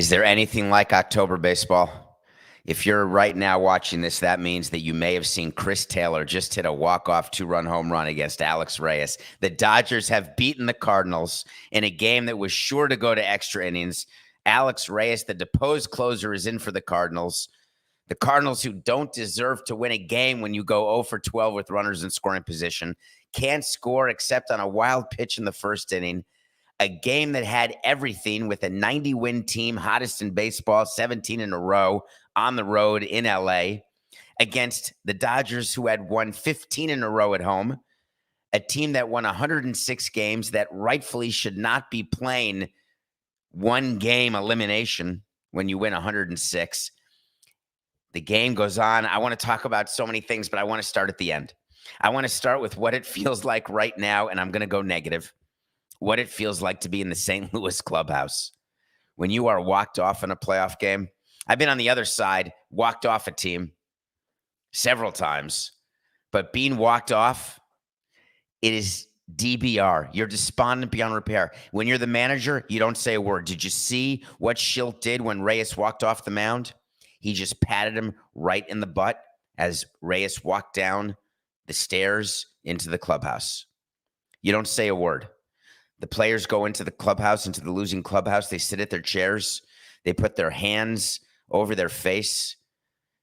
Is there anything like October baseball? If you're right now watching this, that means that you may have seen Chris Taylor just hit a walk-off two-run home run against Alex Reyes. The Dodgers have beaten the Cardinals in a game that was sure to go to extra innings. Alex Reyes, the deposed closer, is in for the Cardinals. The Cardinals, who don't deserve to win a game when you go 0 for 12 with runners in scoring position, can't score except on a wild pitch in the first inning. A game that had everything with a 90-win team, hottest in baseball, 17 in a row on the road in LA, against the Dodgers, who had won 15 in a row at home, a team that won 106 games that rightfully should not be playing one-game elimination when you win 106. The game goes on. I want to talk about so many things, but I want to start at the end. I want to start with what it feels like right now, and I'm going to go negative. What it feels like to be in the St. Louis clubhouse when you are walked off in a playoff game. I've been on the other side, walked off a team several times, but being walked off, it is DBR. You're despondent beyond repair. When you're the manager, you don't say a word. Did you see what Schilt did when Reyes walked off the mound? He just patted him right in the butt as Reyes walked down the stairs into the clubhouse. You don't say a word. The players go into the clubhouse, into the losing clubhouse. They sit at their chairs. They put their hands over their face.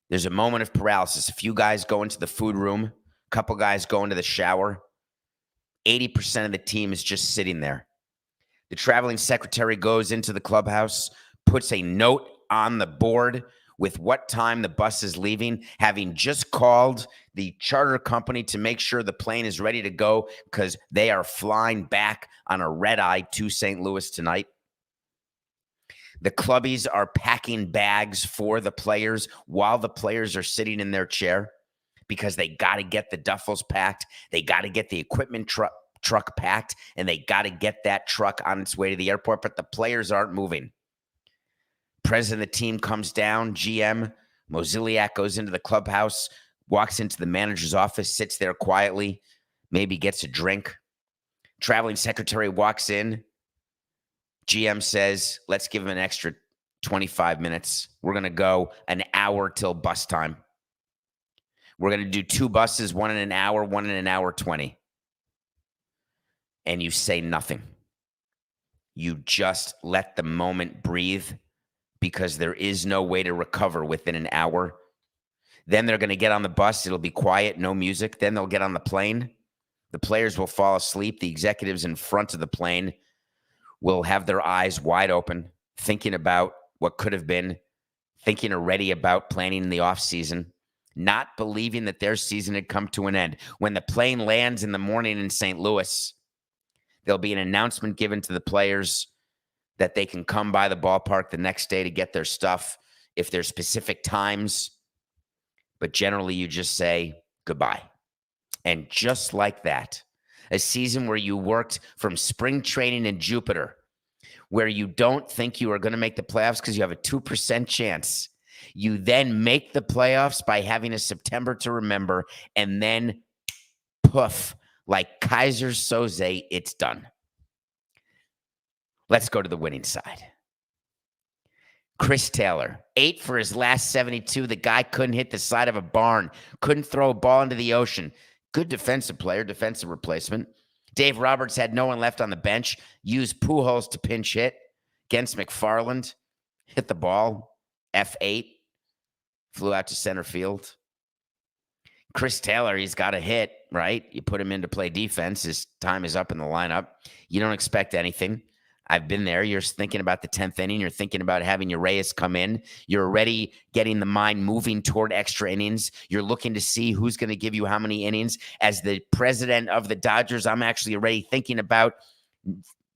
There's a moment of paralysis. A few guys go into the food room. A couple guys go into the shower. 80% of the team is just sitting there. The traveling secretary goes into the clubhouse, puts a note on the board with what time the bus is leaving, having just called the charter company to make sure the plane is ready to go because they are flying back on a red-eye to St. Louis tonight. The clubbies are packing bags for the players while the players are sitting in their chair because they got to get the duffels packed. They got to get the equipment truck packed, and they got to get that truck on its way to the airport, but the players aren't moving. President of the team comes down, GM, Mozeliak goes into the clubhouse, walks into the manager's office, sits there quietly, maybe gets a drink. Traveling secretary walks in. GM says, let's give him an extra 25 minutes. We're going to go an hour till bus time. We're going to do 2 buses, one in an hour, one in an hour 20. And you say nothing. You just let the moment breathe, because there is no way to recover within an hour. Then they're going to get on the bus. It'll be quiet, no music. Then they'll get on the plane. The players will fall asleep. The executives in front of the plane will have their eyes wide open, thinking about what could have been, thinking already about planning in the offseason, not believing that their season had come to an end. When the plane lands in the morning in St. Louis, there'll be an announcement given to the players that they can come by the ballpark the next day to get their stuff if there's specific times. But generally, you just say goodbye. And just like that, a season where you worked from spring training in Jupiter, where you don't think you are going to make the playoffs because you have a 2% chance. You then make the playoffs by having a September to remember, and then poof, like Kaiser Soze, it's done. Let's go to the winning side. Chris Taylor, 8 for his last 72. The guy couldn't hit the side of a barn, couldn't throw a ball into the ocean. Good defensive player, defensive replacement. Dave Roberts had no one left on the bench, used Pujols to pinch hit against McFarland, hit the ball, F8, flew out to center field. Chris Taylor, he's got a hit, right? You put him in to play defense. His time is up in the lineup. You don't expect anything. I've been there. You're thinking about the 10th inning. You're thinking about having your Reyes come in. You're already getting the mind moving toward extra innings. You're looking to see who's going to give you how many innings. As the president of the Dodgers, I'm actually already thinking about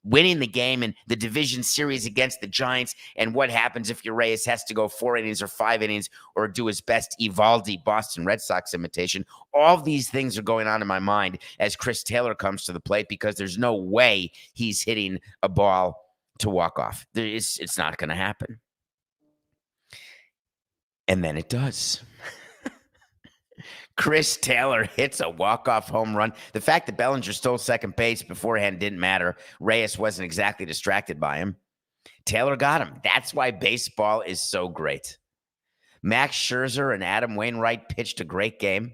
winning the game in the division series against the Giants, and what happens if your Reyes has to go 4 innings or 5 innings or do his best Evaldi Boston Red Sox imitation. All these things are going on in my mind as Chris Taylor comes to the plate, because there's no way he's hitting a ball to walk off. It's not going to happen. And then it does. Chris Taylor hits a walk-off home run. The fact that Bellinger stole second base beforehand didn't matter. Reyes wasn't exactly distracted by him. Taylor got him. That's why baseball is so great. Max Scherzer and Adam Wainwright pitched a great game.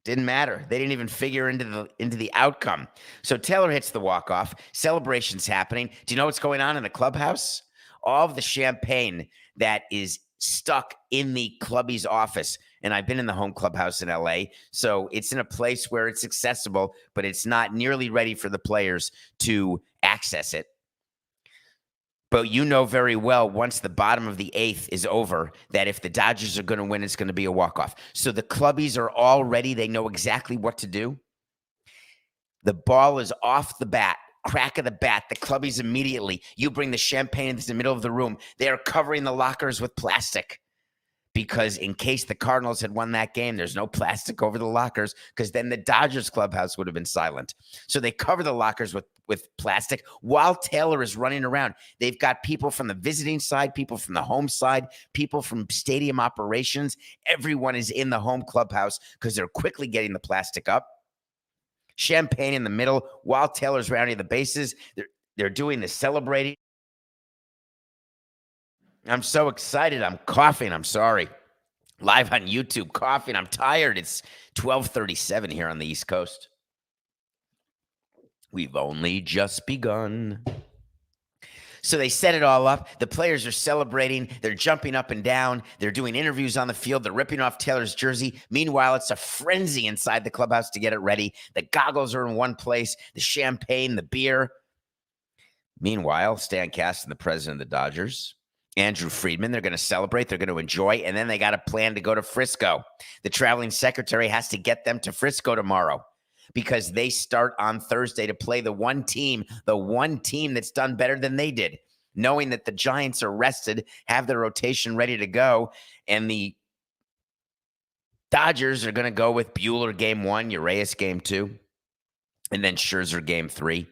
Didn't matter. They didn't even figure into the outcome. So Taylor hits the walk-off. Celebration's happening. Do you know what's going on in the clubhouse? All of the champagne that is stuck in the clubby's office. And I've been in the home clubhouse in LA. So it's in a place where it's accessible, but it's not nearly ready for the players to access it. But you know very well, once the bottom of the eighth is over, that if the Dodgers are going to win, it's going to be a walk-off. So the clubbies are all ready. They know exactly what to do. The ball is off the bat, crack of the bat. The clubbies immediately, you bring the champagne into the middle of the room. They are covering the lockers with plastic. Because in case the Cardinals had won that game, there's no plastic over the lockers, because then the Dodgers clubhouse would have been silent. So they cover the lockers with plastic while Taylor is running around. They've got people from the visiting side, people from the home side, people from stadium operations. Everyone is in the home clubhouse because they're quickly getting the plastic up. Champagne in the middle while Taylor's rounding the bases. They're doing the celebrating. I'm so excited. I'm coughing. I'm sorry. Live on YouTube, coughing. I'm tired. It's 12:37 here on the East Coast. We've only just begun. So they set it all up. The players are celebrating. They're jumping up and down. They're doing interviews on the field. They're ripping off Taylor's jersey. Meanwhile, it's a frenzy inside the clubhouse to get it ready. The goggles are in one place, the champagne, the beer. Meanwhile, Stan Kasten, the president of the Dodgers, Andrew Friedman, they're going to celebrate, they're going to enjoy, and then they got a plan to go to Frisco. The traveling secretary has to get them to Frisco tomorrow because they start on Thursday to play the one team that's done better than they did, knowing that the Giants are rested, have their rotation ready to go, and the Dodgers are going to go with Buehler game 1, Urias game 2, and then Scherzer game 3.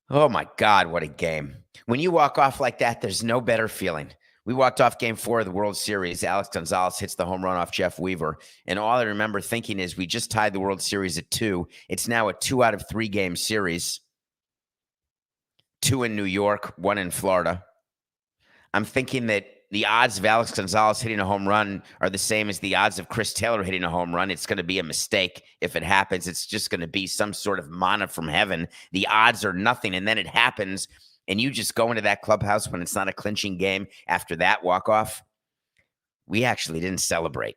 Oh, my God, what a game. When you walk off like that, there's no better feeling. We walked off game 4 of the World Series. Alex Gonzalez hits the home run off Jeff Weaver. And all I remember thinking is we just tied the World Series at 2. It's now a 2 out of 3 game series. 2 in New York, 1 in Florida. I'm thinking that the odds of Alex Gonzalez hitting a home run are the same as the odds of Chris Taylor hitting a home run. It's going to be a mistake. If it happens, it's just going to be some sort of manna from heaven. The odds are nothing, and then it happens, and you just go into that clubhouse when it's not a clinching game after that walk-off. We actually didn't celebrate.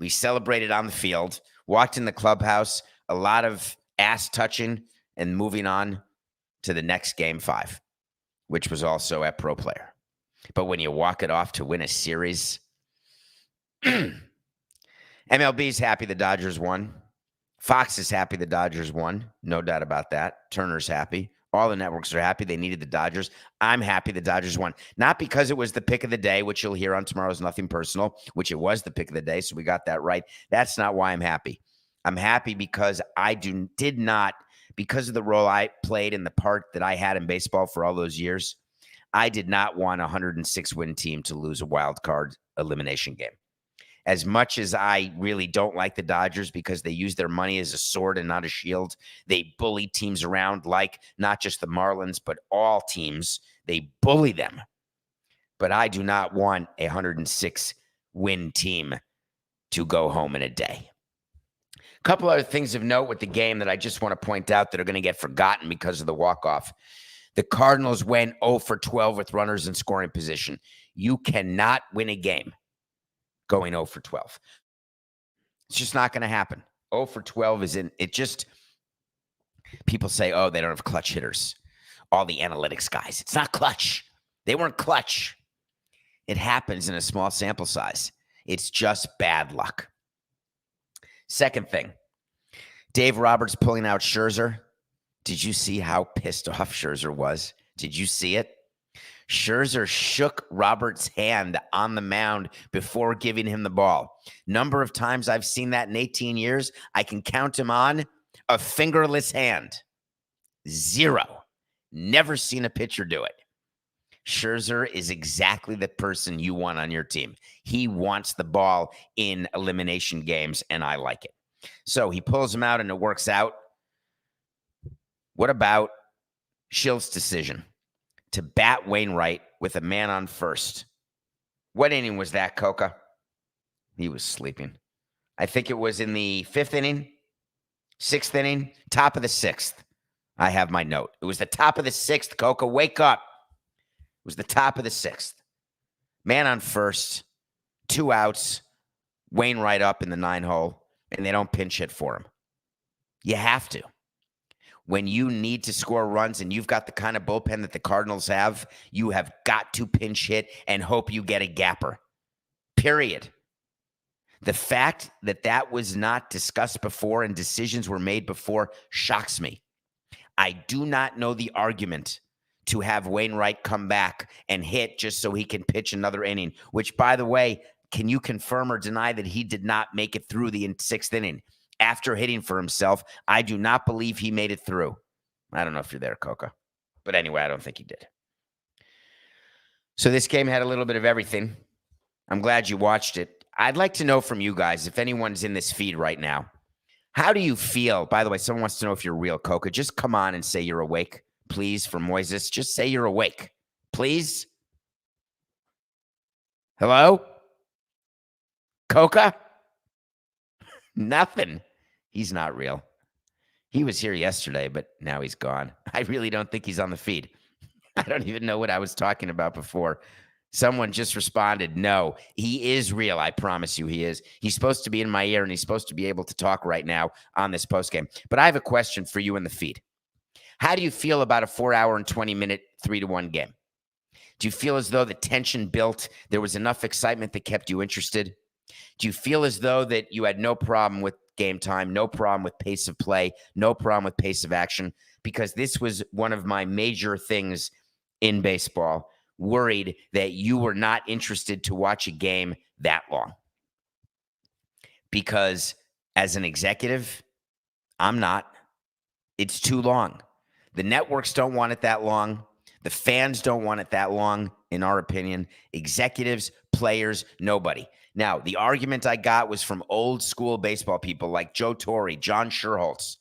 We celebrated on the field, walked in the clubhouse, a lot of ass touching, and moving on to the next game 5, which was also at Pro Player. But when you walk it off to win a series, MLB's happy the Dodgers won. Fox is happy the Dodgers won. No doubt about that. Turner's happy. All the networks are happy. They needed the Dodgers. I'm happy the Dodgers won. Not because it was the pick of the day, which you'll hear on Tomorrow's Nothing Personal, which it was the pick of the day, so we got that right. That's not why I'm happy. I'm happy because because of the role I played and the part that I had in baseball for all those years, I did not want a 106-win team to lose a wild card elimination game. As much as I really don't like the Dodgers because they use their money as a sword and not a shield, they bully teams around like not just the Marlins, but all teams. They bully them. But I do not want a 106-win team to go home in a day. A couple other things of note with the game that I just want to point out that are going to get forgotten because of the walk-off. The Cardinals went 0 for 12 with runners in scoring position. You cannot win a game going 0 for 12. It's just not going to happen. 0 for 12 people say, oh, they don't have clutch hitters. All the analytics guys. It's not clutch. They weren't clutch. It happens in a small sample size. It's just bad luck. Second thing, Dave Roberts pulling out Scherzer. Did you see how pissed off Scherzer was? Did you see it? Scherzer shook Roberts' hand on the mound before giving him the ball. Number of times I've seen that in 18 years, I can count him on a fingerless hand. 0. Never seen a pitcher do it. Scherzer is exactly the person you want on your team. He wants the ball in elimination games, and I like it. So he pulls him out, and it works out. What about Schill's decision to bat Wainwright with a man on first. What inning was that, Coca? He was sleeping. I think it was in the 5th inning, 6th inning, top of the 6th. I have my note. It was the top of the 6th, Coca. Wake up. It was the top of the 6th. Man on first, 2 outs, Wainwright up in the 9-hole, and they don't pinch hit for him. You have to. When you need to score runs and you've got the kind of bullpen that the Cardinals have, you have got to pinch hit and hope you get a gapper. Period. The fact that that was not discussed before and decisions were made before shocks me. I do not know the argument to have Wainwright come back and hit just so he can pitch another inning, which, by the way, can you confirm or deny that he did not make it through the 6th inning? After hitting for himself, I do not believe he made it through. I don't know if you're there, Coca. But anyway, I don't think he did. So this game had a little bit of everything. I'm glad you watched it. I'd like to know from you guys, if anyone's in this feed right now, how do you feel? By the way, someone wants to know if you're real, Coca. Just come on and say you're awake, please, for Moises. Just say you're awake, please. Hello? Coca? Nothing. He's not real. He was here yesterday, but now he's gone. I really don't think he's on the feed. I don't even know what I was talking about before. Someone just responded, no, he is real. I promise you he is. He's supposed to be in my ear, and he's supposed to be able to talk right now on this postgame. But I have a question for you in the feed. How do you feel about a 4-hour and 20-minute 3-1 game? Do you feel as though the tension built, there was enough excitement that kept you interested? Do you feel as though that you had no problem with game time, no problem with pace of play, no problem with pace of action? Because this was one of my major things in baseball, worried that you were not interested to watch a game that long. Because as an executive, I'm not. It's too long. The networks don't want it that long. The fans don't want it that long, in our opinion. Executives, players, nobody. Now, the argument I got was from old school baseball people like Joe Torre, John Scherholtz.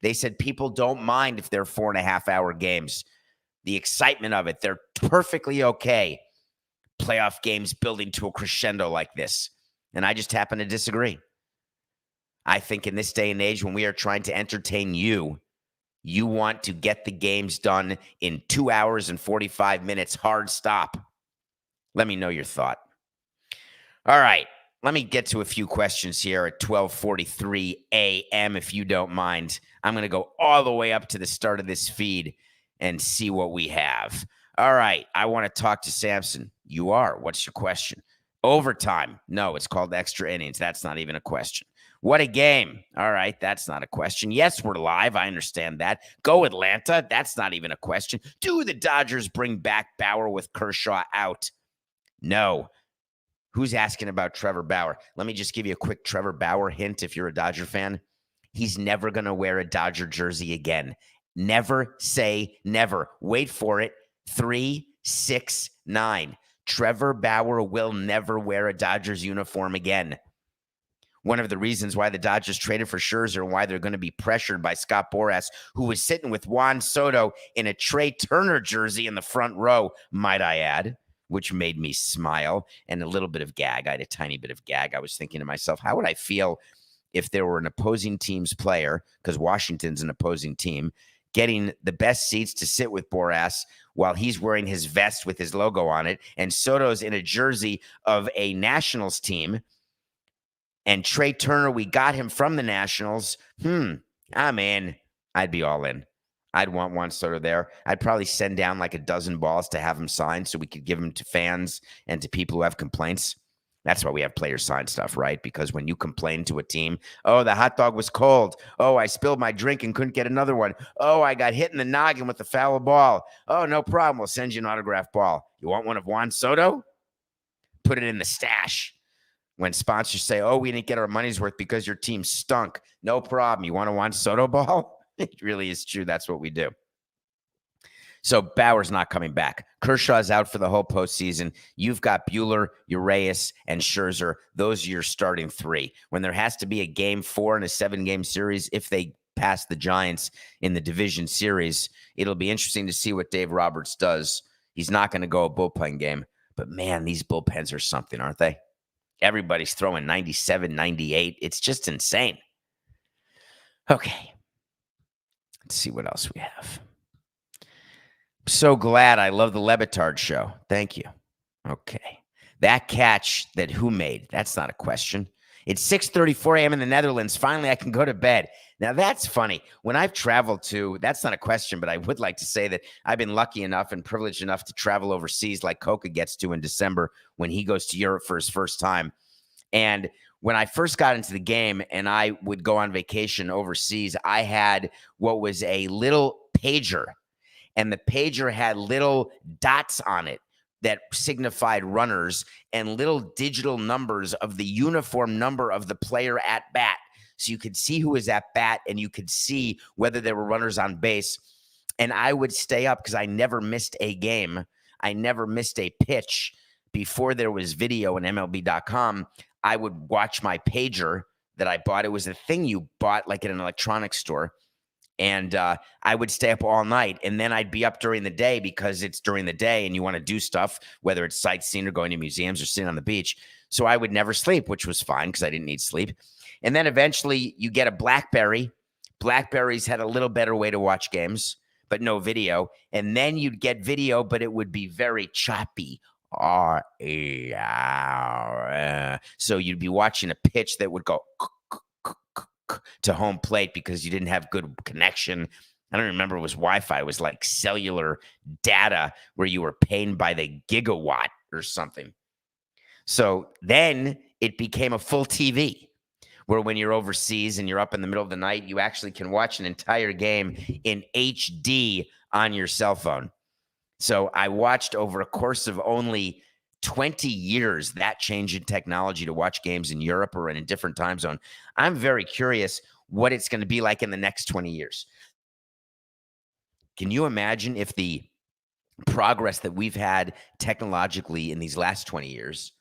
They said people don't mind if they're 4.5-hour games. The excitement of it, they're perfectly okay. Playoff games building to a crescendo like this. And I just happen to disagree. I think in this day and age, when we are trying to entertain you, you want to get the games done in 2 hours and 45 minutes, hard stop. Let me know your thought. All right, let me get to a few questions here at 12:43 a.m., if you don't mind. I'm going to go all the way up to the start of this feed and see what we have. All right, I want to talk to Samson. You are. What's your question? Overtime. No, it's called extra innings. That's not even a question. What a game. All right, that's not a question. Yes, we're live. I understand that. Go Atlanta. That's not even a question. Do the Dodgers bring back Bauer with Kershaw out? No. Who's asking about Trevor Bauer? Let me just give you a quick Trevor Bauer hint if you're a Dodger fan. He's never going to wear a Dodger jersey again. Never say never. Wait for it. 3, 6, 9. Trevor Bauer will never wear a Dodgers uniform again. One of the reasons why the Dodgers traded for Scherzer and why they're going to be pressured by Scott Boras, who was sitting with Juan Soto in a Trey Turner jersey in the front row, might I add, which made me smile and a little bit of gag. I had a tiny bit of gag. I was thinking to myself, how would I feel if there were an opposing team's player, because Washington's an opposing team, getting the best seats to sit with Boras while he's wearing his vest with his logo on it, and Soto's in a jersey of a Nationals team, and Trey Turner, we got him from the Nationals. I'm in. I'd be all in. I'd want Juan Soto there. I'd probably send down like a dozen balls to have him signed so we could give him to fans and to people who have complaints. That's why we have players sign stuff, right? Because when you complain to a team, oh, the hot dog was cold. Oh, I spilled my drink and couldn't get another one. Oh, I got hit in the noggin with a foul ball. Oh, no problem. We'll send you an autographed ball. You want one of Juan Soto? Put it in the stash. When sponsors say, oh, we didn't get our money's worth because your team stunk. No problem. You want a Juan Soto ball? It really is true. That's what we do. So Bauer's not coming back. Kershaw's out for the whole postseason. You've got Buehler, Urias, and Scherzer. Those are your starting 3. When there has to be a game 4 in a 7-game series, if they past the Giants in the division series. It'll be interesting to see what Dave Roberts does. He's not going to go a bullpen game, but man, these bullpens are something, aren't they? Everybody's throwing 97, 98. It's just insane. Okay. Let's see what else we have. So glad. I love the Lebitard show. Thank you. Okay. That catch that who made? That's not a question. It's 6:34 a.m. in the Netherlands. Finally, I can go to bed. Now, that's funny. When I've traveled to, that's not a question, but I would like to say that I've been lucky enough and privileged enough to travel overseas like Coca gets to in December when he goes to Europe for his first time. And when I first got into the game and I would go on vacation overseas, I had what was a little pager, and the pager had little dots on it that signified runners and little digital numbers of the uniform number of the player at bat. So you could see who was at bat and you could see whether there were runners on base. And I would stay up because I never missed a game. I never missed a pitch. Before there was video in MLB.com, I would watch my pager that I bought. It was a thing you bought like at an electronics store. And I would stay up all night, and then I'd be up during the day because it's during the day and you want to do stuff, whether it's sightseeing or going to museums or sitting on the beach. So I would never sleep, which was fine because I didn't need sleep. And then eventually you get a BlackBerry. BlackBerries had a little better way to watch games, but no video. And then you'd get video, but it would be very choppy. So you'd be watching a pitch that would go to home plate because you didn't have good connection. I don't remember it was Wi-Fi. It was like cellular data where you were paying by the gigawatt or something. So then it became a full TV where when you're overseas and you're up in the middle of the night, you actually can watch an entire game in HD on your cell phone. So I watched over a course of only 20 years that change in technology to watch games in Europe or in a different time zone. I'm very curious what it's going to be like in the next 20 years. Can you imagine if the progress that we've had technologically in these last 20 years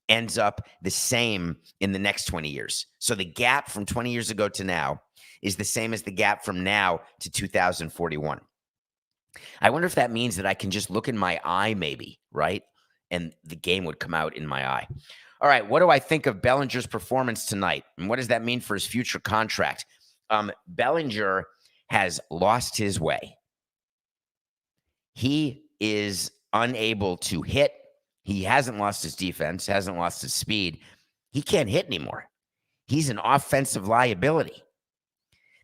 ends up the same in the next 20 years? So the gap from 20 years ago to now is the same as the gap from now to 2041. I wonder if that means that I can just look in my eye maybe, right? And the game would come out in my eye. All right, what do I think of Bellinger's performance tonight? And what does that mean for his future contract? Bellinger has lost his way. He is unable to hit. He hasn't lost his defense, hasn't lost his speed. He can't hit anymore. He's an offensive liability.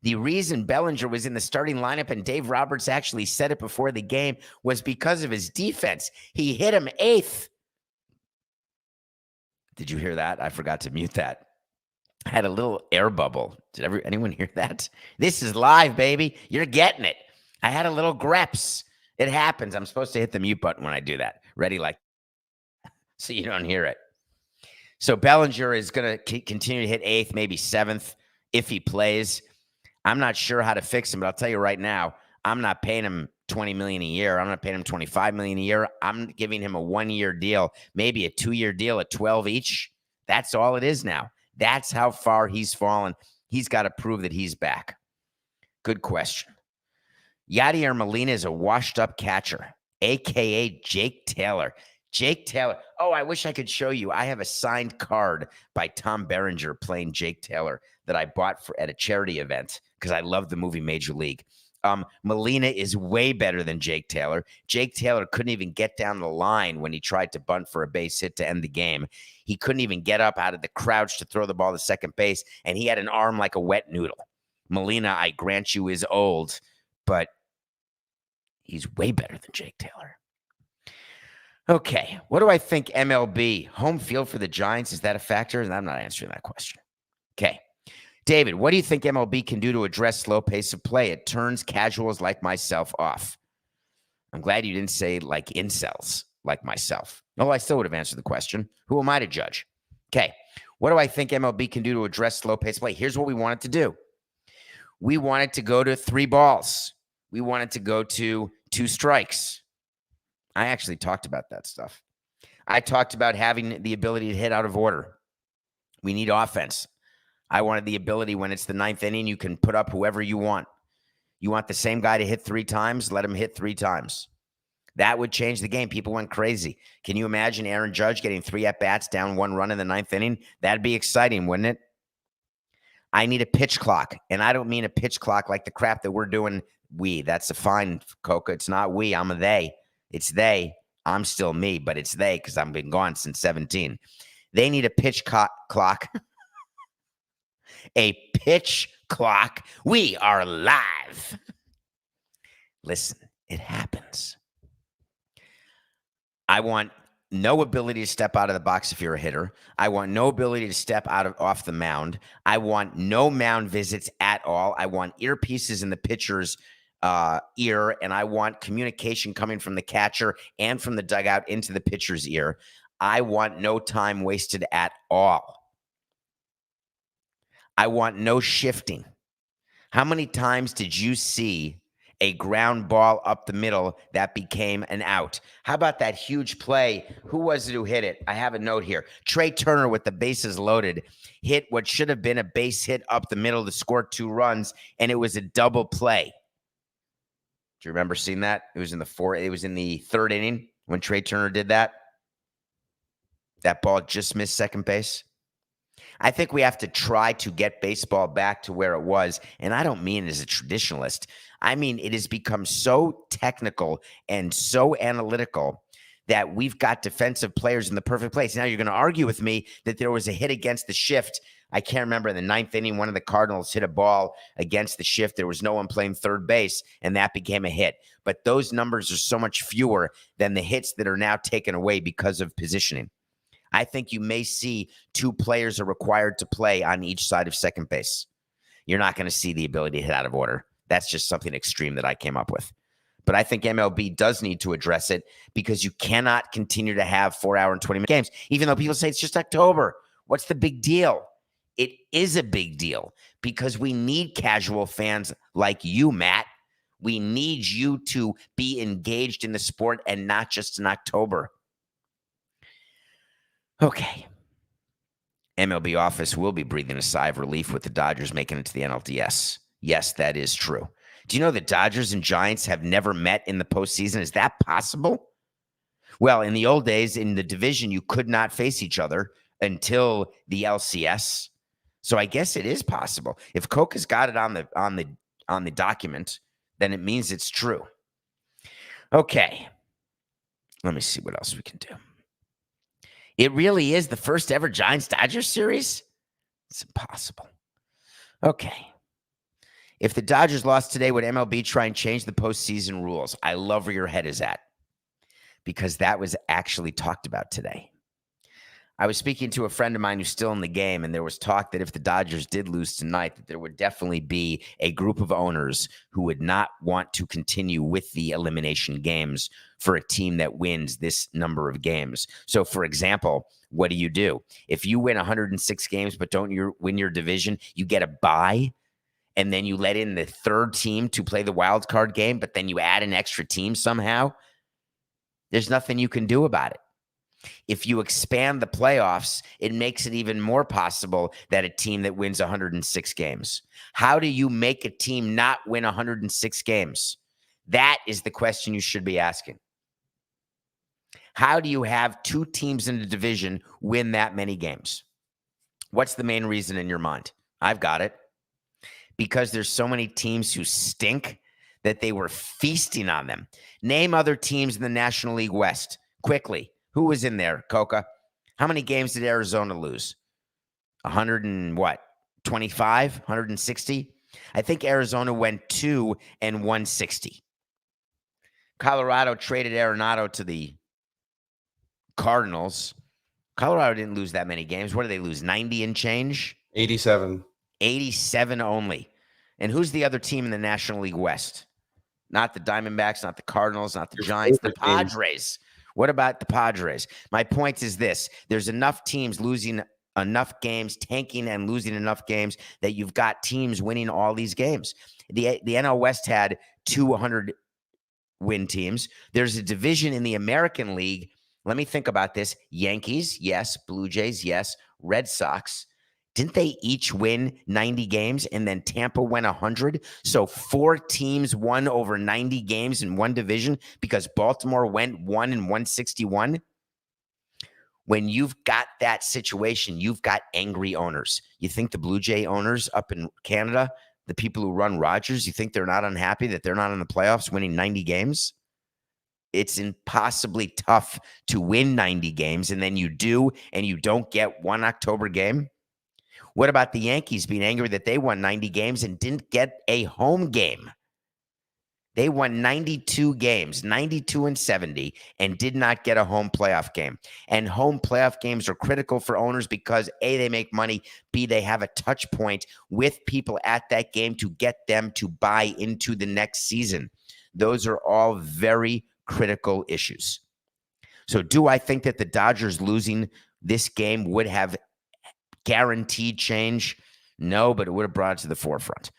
The reason Bellinger was in the starting lineup, and Dave Roberts actually said it before the game, was because of his defense. He hit him eighth. Did you hear that? I forgot to mute that. I had a little air bubble. Did anyone hear that? This is live, baby. You're getting it. I had a little greps. It happens. I'm supposed to hit the mute button when I do that. Ready, like, so you don't hear it. So Bellinger is going to continue to hit eighth, maybe seventh if he plays. I'm not sure how to fix him, but I'll tell you right now, I'm not paying him $20 million a year. I'm not paying him $25 million a year. I'm giving him a 1-year deal, maybe a 2-year deal at 12 each. That's all it is now. That's how far he's fallen. He's got to prove that he's back. Good question. Yadier Molina is a washed-up catcher, a.k.a. Jake Taylor. Jake Taylor. Oh, I wish I could show you. I have a signed card by Tom Berenger playing Jake Taylor that I bought at a charity event because I love the movie Major League. Molina is way better than Jake Taylor. Jake Taylor couldn't even get down the line when he tried to bunt for a base hit to end the game. He couldn't even get up out of the crouch to throw the ball to second base, and he had an arm like a wet noodle. Molina, I grant you, is old, but he's way better than Jake Taylor. Okay, what do I think MLB? Home field for the Giants, is that a factor? And I'm not answering that question. Okay. David, what do you think MLB can do to address slow pace of play? It turns casuals like myself off. I'm glad you didn't say like incels like myself. No, I still would have answered the question. Who am I to judge? Okay, what do I think MLB can do to address slow pace of play? Here's what we want it to do. We want it to go to 3 balls. We want it to go to 2 strikes. I actually talked about that stuff. I talked about having the ability to hit out of order. We need offense. I wanted the ability when it's the ninth inning, you can put up whoever you want. You want the same guy to hit 3 times? Let him hit 3 times. That would change the game. People went crazy. Can you imagine Aaron Judge getting 3 at-bats down 1 run in the ninth inning? That'd be exciting, wouldn't it? I need a pitch clock, and I don't mean a pitch clock like the crap that we're doing. That's a fine, Coca. It's not we. I'm a they. It's they. I'm still me, but it's they because I've been gone since 17. They need a pitch clock. A pitch clock. We are live. Listen, it happens. I want no ability to step out of the box if you're a hitter. I want no ability to step off the mound. I want no mound visits at all. I want earpieces in the pitcher's ear, and I want communication coming from the catcher and from the dugout into the pitcher's ear. I want no time wasted at all. I want no shifting. How many times did you see a ground ball up the middle that became an out? How about that huge play? Who was it who hit it? I have a note here. Trey Turner, with the bases loaded, hit what should have been a base hit up the middle to score 2 runs, and it was a double play. Do you remember seeing that? It was in the 3rd inning when Trey Turner did that. That ball just missed second base. I think we have to try to get baseball back to where it was. And I don't mean as a traditionalist. I mean, it has become so technical and so analytical that we've got defensive players in the perfect place. Now you're going to argue with me that there was a hit against the shift. I can't remember in the 9th inning, one of the Cardinals hit a ball against the shift. There was no one playing third base, and that became a hit. But those numbers are so much fewer than the hits that are now taken away because of positioning. I think you may see 2 players are required to play on each side of second base. You're not going to see the ability to hit out of order. That's just something extreme that I came up with. But I think MLB does need to address it because you cannot continue to have 4-hour and 20-minute games, even though people say it's just October. What's the big deal? It is a big deal because we need casual fans like you, Matt. We need you to be engaged in the sport and not just in October. Okay. MLB office will be breathing a sigh of relief with the Dodgers making it to the NLDS. Yes, that is true. Do you know the Dodgers and Giants have never met in the postseason? Is that possible? Well, in the old days, in the division, you could not face each other until the LCS. So I guess it is possible. If Coca's got it on the document, then it means it's true. Okay. Let me see what else we can do. It really is the first ever Giants-Dodgers series? It's impossible. Okay. If the Dodgers lost today, would MLB try and change the postseason rules? I love where your head is at because that was actually talked about today. I was speaking to a friend of mine who's still in the game, and there was talk that if the Dodgers did lose tonight, that there would definitely be a group of owners who would not want to continue with the elimination games for a team that wins this number of games. So, for example, what do? If you win 106 games but don't win your division, you get a bye, and then you let in the 3rd team to play the wild card game, but then you add an extra team somehow. There's nothing you can do about it. If you expand the playoffs, it makes it even more possible that a team that wins 106 games. How do you make a team not win 106 games? That is the question you should be asking. How do you have 2 teams in the division win that many games? What's the main reason in your mind? I've got it. Because there's so many teams who stink that they were feasting on them. Name other teams in the National League West quickly. Who was in there, Coca? How many games did Arizona lose? 125, 160? I think Arizona went 2 and 160. Colorado traded Arenado to the Cardinals. Colorado didn't lose that many games. What did they lose? 90 and change? 87. 87 only. And who's the other team in the National League West? Not the Diamondbacks, not the Cardinals, not the Giants, the Padres. What about the Padres? My point is this. There's enough teams losing enough games, tanking and losing enough games that you've got teams winning all these games. The NL West had 200-win teams. There's a division in the American League. Let me think about this. Yankees, yes. Blue Jays, yes. Red Sox. Didn't they each win 90 games and then Tampa went 100? So 4 teams won over 90 games in one division because Baltimore went 1-161. When you've got that situation, you've got angry owners. You think the Blue Jay owners up in Canada, the people who run Rogers, you think they're not unhappy that they're not in the playoffs winning 90 games? It's impossibly tough to win 90 games, and then you do, and you don't get one October game. What about the Yankees being angry that they won 90 games and didn't get a home game? They won 92 games, 92-70, and did not get a home playoff game. And home playoff games are critical for owners because A, they make money, B, they have a touch point with people at that game to get them to buy into the next season. Those are all very critical issues. So do I think that the Dodgers losing this game would have guaranteed change? No, but it would have brought it to the forefront.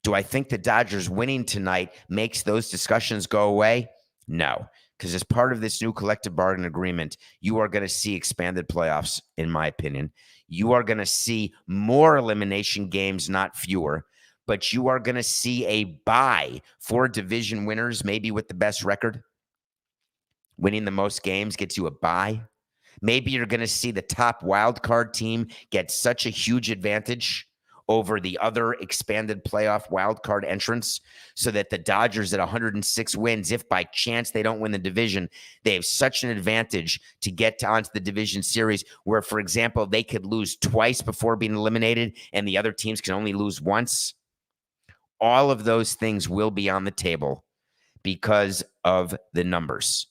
Do I think the Dodgers winning tonight makes those discussions go away? No, because as part of this new collective bargaining agreement, you are going to see expanded playoffs, in my opinion. You are going to see more elimination games, not fewer, but you are going to see a bye for division winners, maybe with the best record. Winning the most games gets you a bye. Maybe you're going to see the top wild card team get such a huge advantage over the other expanded playoff wild card entrants so that the Dodgers at 106 wins, if by chance they don't win the division, they have such an advantage to get onto the division series where, for example, they could lose twice before being eliminated and the other teams can only lose once. All of those things will be on the table because of the numbers.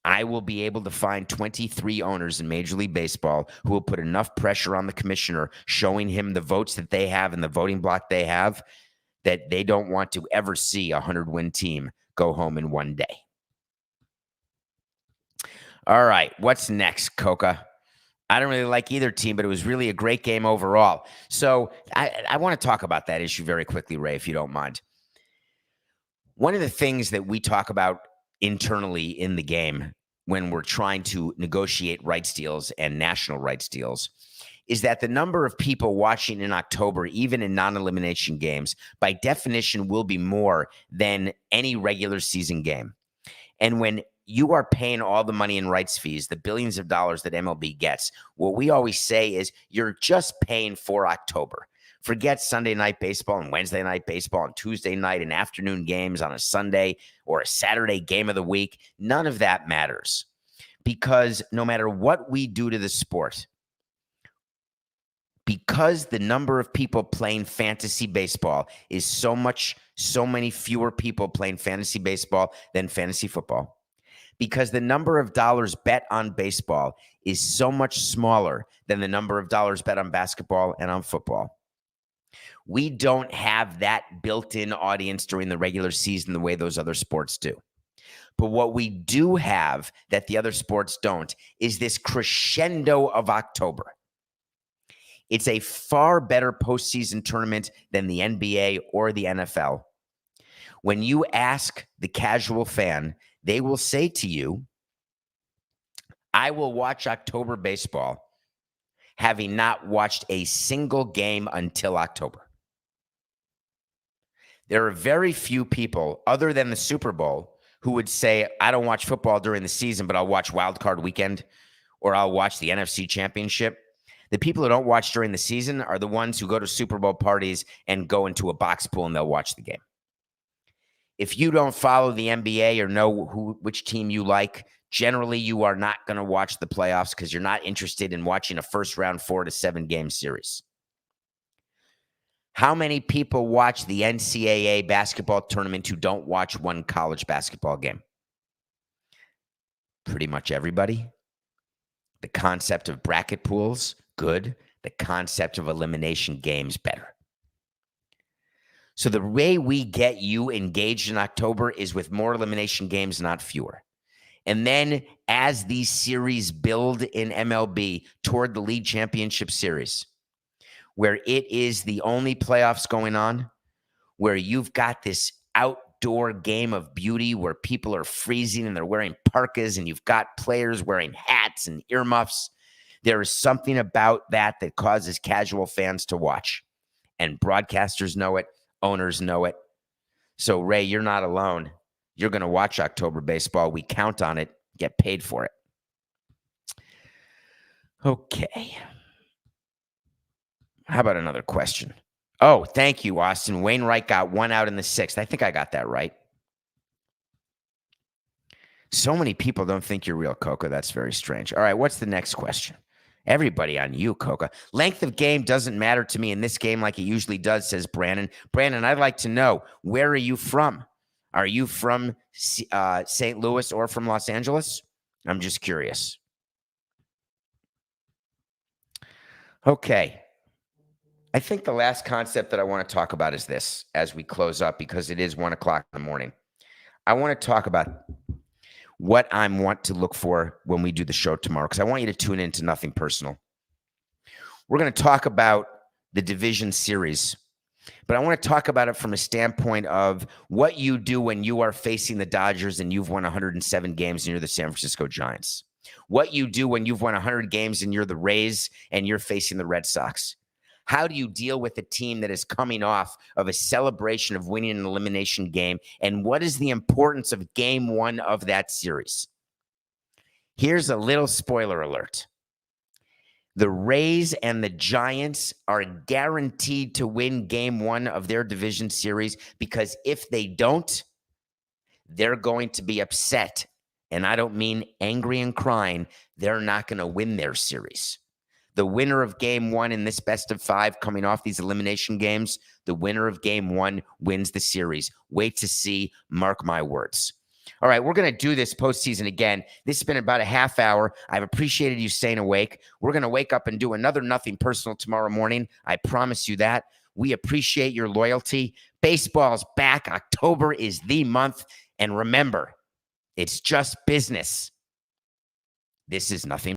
I will be able to find 23 owners in Major League Baseball who will put enough pressure on the commissioner, showing him the votes that they have and the voting block they have, that they don't want to ever see a 100-win team go home in one day. All right, what's next, Coca? I don't really like either team, but it was really a great game overall. So I want to talk about that issue very quickly, Ray, if you don't mind. One of the things that we talk about internally in the game when we're trying to negotiate rights deals and national rights deals is that the number of people watching in October, even in non-elimination games, by definition will be more than any regular season game. And when you are paying all the money in rights fees, the billions of dollars that MLB gets, what we always say is you're just paying for October. Forget Sunday night baseball and Wednesday night baseball and Tuesday night and afternoon games on a Sunday or a Saturday game of the week. None of that matters because no matter what we do to the sport, because the number of people playing fantasy baseball is so many fewer people playing fantasy baseball than fantasy football, because the number of dollars bet on baseball is so much smaller than the number of dollars bet on basketball and on football. We don't have that built-in audience during the regular season the way those other sports do. But what we do have that the other sports don't is this crescendo of October. It's a far better postseason tournament than the NBA or the NFL. When you ask the casual fan, they will say to you, I will watch October baseball having not watched a single game until October. There are very few people other than the Super Bowl who would say, I don't watch football during the season, but I'll watch Wild Card Weekend or I'll watch the NFC Championship. The people who don't watch during the season are the ones who go to Super Bowl parties and go into a box pool and they'll watch the game. If you don't follow the NBA or know which team you like, generally you are not going to watch the playoffs because you're not interested in watching a first round 4 to 7 game series. How many people watch the NCAA basketball tournament who don't watch one college basketball game? Pretty much everybody. The concept of bracket pools, good. The concept of elimination games, better. So the way we get you engaged in October is with more elimination games, not fewer. And then as these series build in MLB toward the league championship series, where it is the only playoffs going on, where you've got this outdoor game of beauty where people are freezing and they're wearing parkas and you've got players wearing hats and earmuffs, There is something about that that causes casual fans to watch. And broadcasters know it. Owners know it. So, Ray, you're not alone. You're going to watch October baseball. We count on it. Get paid for it. Okay. How about another question? Oh, thank you, Austin. Wainwright got 1 out in the 6th. I think I got that right. So many people don't think you're real, Coca. That's very strange. All right, what's the next question? Everybody on you, Coca. Length of game doesn't matter to me in this game like it usually does, says Brandon. Brandon, I'd like to know, where are you from? Are you from St. Louis or from Los Angeles? I'm just curious. Okay. I think the last concept that I want to talk about is this as we close up, because it is 1 o'clock in the morning. I want to talk about what I want to look for when we do the show tomorrow, because I want you to tune in to Nothing Personal. We're going to talk about the division series, but I want to talk about it from a standpoint of what you do when you are facing the Dodgers and you've won 107 games and you're the San Francisco Giants. What you do when you've won 100 games and you're the Rays and you're facing the Red Sox. How do you deal with a team that is coming off of a celebration of winning an elimination game? And what is the importance of game 1 of that series? Here's a little spoiler alert. The Rays and the Giants are guaranteed to win game 1 of their division series, because if they don't, they're going to be upset. And I don't mean angry and crying. They're not going to win their series. The winner of game 1 in this best of 5 coming off these elimination games, the winner of game 1 wins the series. Wait to see. Mark my words. All right, we're going to do this postseason again. This has been about a half hour. I've appreciated you staying awake. We're going to wake up and do another Nothing Personal tomorrow morning. I promise you that. We appreciate your loyalty. Baseball's back. October is the month. And remember, it's just business. This is Nothing